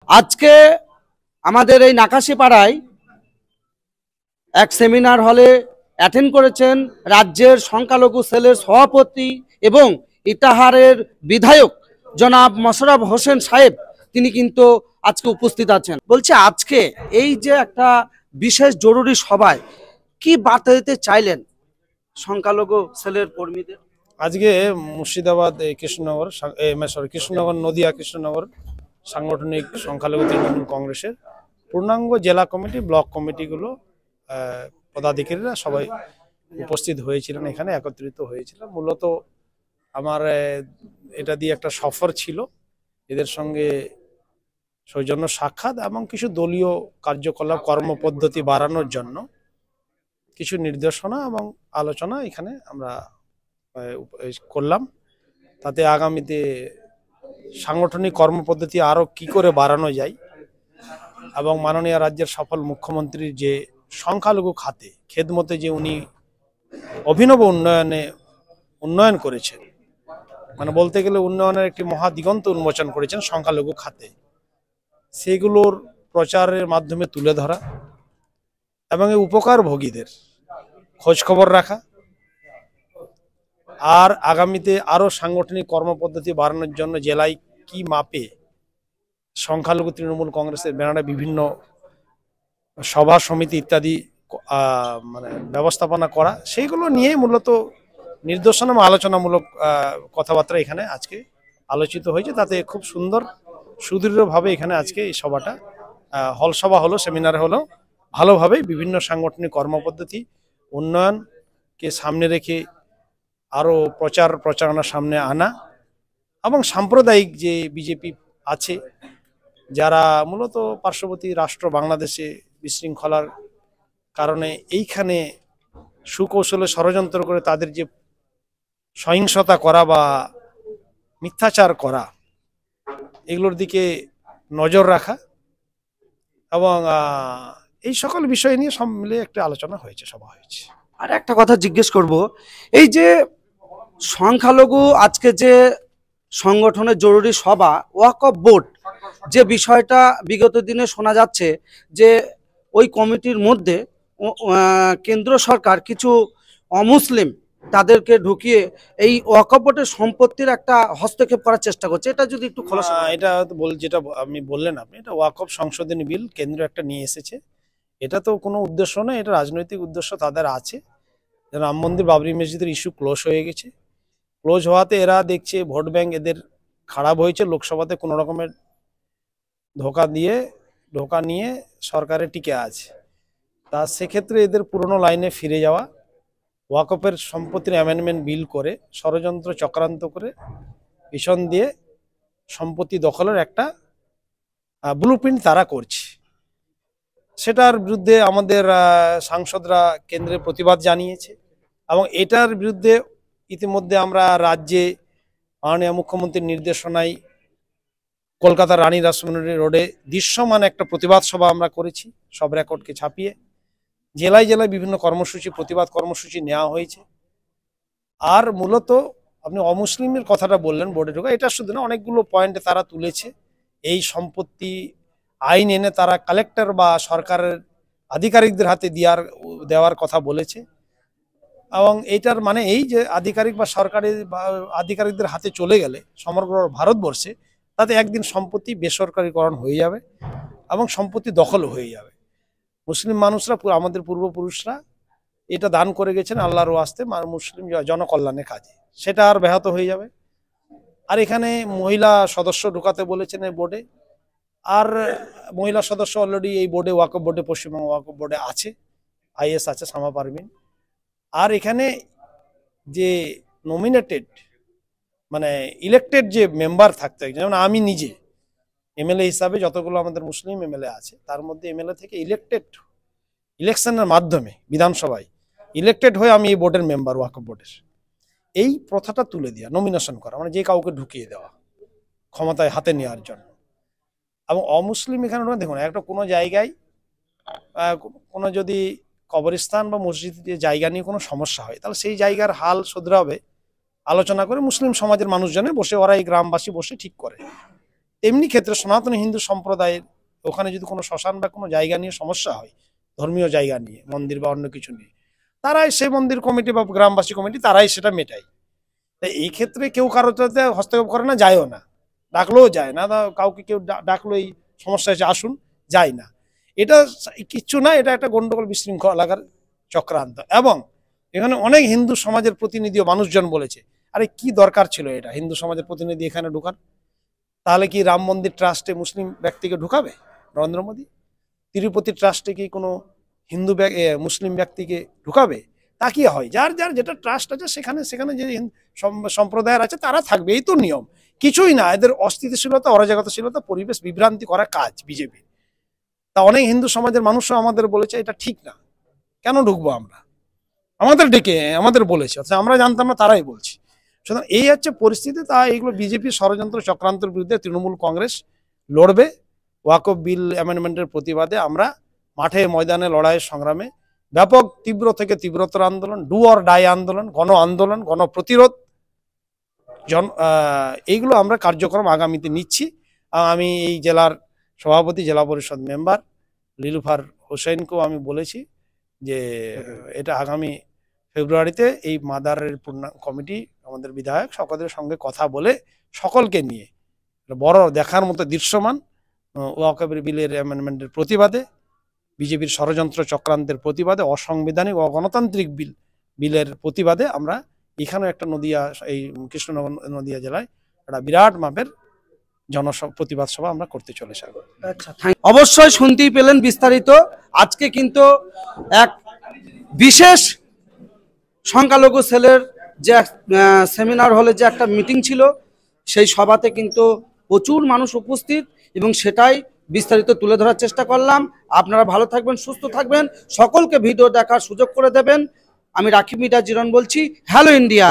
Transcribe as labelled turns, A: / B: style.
A: আজকে আমাদের এই নাকাশিপাড়ায় এক সেমিনার হলে অ্যাটেন্ড করেছেন রাজ্যের সংখ্যালঘু সেলের সভাপতি এবং ইটাহারের বিধায়ক জনাব মোশাররফ হোসেন সাহেব। তিনি কিন্তু আজকে উপস্থিত আছেন। বলছে আজকে এই যে একটা বিশেষ জরুরি সভায় কি বার্তা দিতে চাইলেন সংখ্যালঘু সেলের কর্মীদের?
B: আজকে মুর্শিদাবাদ কৃষ্ণনগর কৃষ্ণনগর নদিয়া কৃষ্ণনগর সাংগঠনিক সংখ্যালঘু তৃণমূল কংগ্রেসের পূর্ণাঙ্গ জেলা কমিটি ব্লক কমিটিগুলো পদাধিকারীরা সবাই উপস্থিত হয়েছিলেন, এখানে একত্রিত হয়েছিল। মূলত আমার এটা দিয়ে একটা সফর ছিল, এদের সঙ্গে সৌজন্য সাক্ষাৎ এবং কিছু দলীয় কার্যকলাপ কর্মপদ্ধতি বাড়ানোর জন্য কিছু নির্দেশনা এবং আলোচনা এখানে আমরা করলাম। তাতে আগামীতে সাংগঠনিক কর্মপদ্ধতি আরও কি করে বাড়ানো যায় এবং মাননীয় রাজ্যের সফল মুখ্যমন্ত্রীর যে সংখ্যালঘু খাতে খেদমতে যে উনি অভিনব উন্নয়ন করেছেন, মানে বলতে গেলে উন্নয়নের একটি মহাদিগন্ত উন্মোচন করেছেন সংখ্যালঘু খাতে, সেগুলোর প্রচারের মাধ্যমে তুলে ধরা এবং এই উপকারভোগীদের খোঁজখবর রাখা আর আগামীতে আরও সাংগঠনিক কর্মপদ্ধতি বাড়ানোর জন্য জেলায় কি মাপে সংখ্যালঘু তৃণমূল কংগ্রেসের ব্যানারে বিভিন্ন সভা সমিতি ইত্যাদি মানে ব্যবস্থাপনা করা, সেইগুলো নিয়ে মূলত নির্দেশনা বা আলোচনামূলক কথাবার্তা এখানে আজকে আলোচিত হয়েছে। তাতে খুব সুন্দর সুদৃঢ়ভাবে এখানে আজকে এই সভাটা হল সভা হলো, সেমিনার হলো, ভালোভাবে বিভিন্ন সাংগঠনিক কর্মপদ্ধতি উন্নয়নকে সামনে রেখে আরও প্রচারণার সামনে আনা এবং সাম্প্রদায়িক যে বিজেপি আছে যারা মূলত পার্শ্ববর্তী রাষ্ট্র বাংলাদেশে বিশৃঙ্খলার কারণে এইখানে সুকৌশলে ষড়যন্ত্র করে তাদের যে সহিংসতা করা বা মিথ্যাচার করা, এগুলোর দিকে নজর রাখা এবং এই সকল বিষয় নিয়ে সব মিলে একটা আলোচনা হয়েছে, সভা হয়েছে।
A: আর একটা কথা জিজ্ঞেস করব, এই যে সংখ্যালঘু আজকে যে সংগঠনের জরুরি সভা ওয়াকফ বোর্ড, যে বিষয়টা বিগত দিনে শোনা যাচ্ছে যে ওই কমিটির মধ্যে কেন্দ্র সরকার কিছু অমুসলিম তাদেরকে ঢুকিয়ে এই ওয়াকফ বোর্ডের সম্পত্তির একটা হস্তক্ষেপ করার চেষ্টা করছে, এটা যদি একটু খোলাসা।
B: এটা যেটা আপনি বললেন, এটা ওয়াকফ সংশোধনী বিল কেন্দ্র একটা নিয়ে এসেছে। এটা তো কোনো উদ্দেশ্য নয়, এটা রাজনৈতিক উদ্দেশ্য তাদের আছে। রাম মন্দির বাবরি মসজিদের ইস্যু ক্লোজ হয়ে গেছে, ক্লোজ হওয়াতে এরা দেখছে ভোট ব্যাংক এদের খারাপ হয়েছে, লোকসভাতে কোনো রকমের ধোকা নিয়ে সরকারে টিকে আছে। তা সেক্ষেত্রে এদের পুরনো লাইনে ফিরে যাওয়া, ওয়াকফের সম্পত্তির অ্যামেন্ডমেন্ট বিল করে ষড়যন্ত্র চক্রান্ত করে পিছন দিয়ে সম্পত্তি দখলের একটা ব্লুপ্রিন্ট তারা করছে। সেটার বিরুদ্ধে আমাদের সাংসদরা কেন্দ্রে প্রতিবাদ জানিয়েছে এবং এটার বিরুদ্ধে ইতিমধ্যে আমরা রাজ্যে মাননীয় মুখ্যমন্ত্রীর নির্দেশনায় কলকাতার রানী রাসমণি রোডে দৃশ্যমান একটা প্রতিবাদ সভা আমরা করেছি, সব রেকর্ডকে ছাপিয়ে। জেলায় জেলায় বিভিন্ন কর্মসূচি, প্রতিবাদ কর্মসূচি নেওয়া হয়েছে। আর মূলত আপনি অমুসলিমের কথাটা বললেন বোর্ডে ঢোকা, এটা শুধু না, অনেকগুলো পয়েন্টে তারা তুলেছে। এই সম্পত্তি আইন এনে তারা কালেক্টর বা সরকারের আধিকারিকদের হাতে দেওয়ার কথা বলেছে এবং এইটার মানে এই যে আধিকারিক বা সরকারি বা আধিকারিকদের হাতে চলে গেলে সমগ্র ভারতবর্ষে তাতে একদিন সম্পত্তি বেসরকারীকরণ হয়ে যাবে এবং সম্পত্তি দখল হয়ে যাবে। মুসলিম মানুষরা, আমাদের পূর্বপুরুষরা এটা দান করে গেছেন আল্লাহর ওয়াস্তে মুসলিম জনকল্যাণের কাজে, সেটা আর ব্যাহত হয়ে যাবে। আর এখানে মহিলা সদস্য ঢোকাতে বলেছেন এই বোর্ডে, আর মহিলা সদস্য অলরেডি এই বোর্ডে ওয়াকফ বোর্ডে পশ্চিমবঙ্গ ওয়াকফ বোর্ডে আছে, আইএস আছে সামা পারভিন। আর এখানে যে নমিনেটেড মানে ইলেক্টেড যে মেম্বার থাকতে হয়, যেমন আমি নিজে এমএলএ হিসাবে যতগুলো আমাদের মুসলিম এমএলএ আছে তার মধ্যে এমএলএ থেকে ইলেকশনের মাধ্যমে বিধানসভায় ইলেক্টেড হয়ে আমি এই বোর্ডের মেম্বার, ওয়াকফ বোর্ডের। এই প্রথাটা তুলে দেওয়া, নমিনেশন করা মানে যে কাউকে ঢুকিয়ে দেওয়া ক্ষমতায় হাতে নেওয়ার জন্য। এবং অমুসলিম এখানে দেখুন, একটা কোনো জায়গায় কোনো যদি কবরস্থান বা মসজিদের জায়গা নিয়ে কোনো সমস্যা হয়, তাহলে সেই জায়গার হাল শুধরাবে আলোচনা করে মুসলিম সমাজের মানুষজনে বসে, ওরা এই গ্রামবাসী বসে ঠিক করে। তেমনি ক্ষেত্রে সনাতনী হিন্দু সম্প্রদায়ের ওখানে যদি কোনো শ্মশান বা কোনো জায়গা নিয়ে সমস্যা হয়, ধর্মীয় জায়গা নিয়ে, মন্দির বা অন্য কিছু নিয়ে, তারাই সেই মন্দির কমিটি বা গ্রামবাসী কমিটি তারাই সেটা মেটায়। তাই এই ক্ষেত্রে কেউ কারোর সাথে হস্তক্ষেপ করে না, যায়ও না, ডাকলেও যায় না। কাউকে কেউ ডাকলো এই সমস্যা হয়েছে আসুন, যায় না। এটা কিচ্ছু না, এটা একটা গন্ডগোল বিশৃঙ্খলা লাগার চক্রান্ত। এবং এখানে অনেক হিন্দু সমাজের প্রতিনিধি ও মানুষজন বলেছে, আরে কি দরকার ছিল এটা হিন্দু সমাজের প্রতিনিধি এখানে ঢোকার? তাহলে কি রাম মন্দির ট্রাস্টে মুসলিম ব্যক্তিকে ঢুকাবে নরেন্দ্র মোদী? তিরুপতি ট্রাস্টে কি কোনো হিন্দু মুসলিম ব্যক্তিকে ঢুকাবে? তা কি হয়, যার যার যেটা ট্রাস্ট আছে সেখানে সেখানে যে সম্প্রদায়ের আছে তারা থাকবে, এই তো নিয়ম। কিছুই না, এদের অস্থিতিশীলতা, অরাজকতাশীলতা, পরিবেশ বিভ্রান্তি করা কাজ বিজেপি। তা অনেক হিন্দু সমাজের মানুষও আমাদের বলেছে এটা ঠিক না, কেন ঢুকবো আমরা? আমাদের ডেকে আমাদের বলেছে, অথচ আমরা জানতাম না, তারাই বলছি। সুতরাং এই হচ্ছে পরিস্থিতি। তা এইগুলো বিজেপি ষড়যন্ত্র চক্রান্তের বিরুদ্ধে তৃণমূল কংগ্রেস লড়বে। ওয়াকফ বিল অ্যামেন্ডমেন্টের প্রতিবাদে আমরা মাঠে ময়দানে লড়াইয়ের সংগ্রামে ব্যাপক তীব্র থেকে তীব্রতর আন্দোলন, ডু অর ডাই আন্দোলন, গণ আন্দোলন, গণ প্রতিরোধ, এইগুলো আমরা কার্যক্রম আগামীতে নিচ্ছি। আমি এই জেলার সভাপতি, জেলা পরিষদ মেম্বার লিলুফার হোসেনকেও আমি বলেছি যে এটা আগামী ফেব্রুয়ারিতে এই মাদারের পূর্ণাঙ্গ কমিটি, আমাদের বিধায়ক সকলের সঙ্গে কথা বলে সকলকে নিয়ে বড় দেখার মতো দৃশ্যমান ওয়াকফ বিলের অ্যামেন্ডমেন্টের প্রতিবাদে, বিজেপির ষড়যন্ত্র চক্রান্তের প্রতিবাদে, অসাংবিধানিক ও গণতান্ত্রিক বিলের প্রতিবাদে আমরা এখানেও একটা নদিয়া, এই কৃষ্ণনগর নদিয়া জেলায় একটা বিরাট মাপের প্রতিবাদ সভা আমরা করতে চলেছি।
A: অবশ্যই শুনতেই পেলেন বিস্তারিত। আজকে কিন্তু এক বিশেষ সংখ্যালঘু সেলের যে সেমিনার হলে যে একটা মিটিং ছিল, সেই সভাতে কিন্তু প্রচুর মানুষ উপস্থিত, এবং সেটাই বিস্তারিত তুলে ধরার চেষ্টা করলাম। আপনারা ভালো থাকবেন, সুস্থ থাকবেন, সকলকে ভিডিও দেখার সুযোগ করে দেবেন। আমি রাকিব মিডিয়া জীরণ বলছি। Hello India.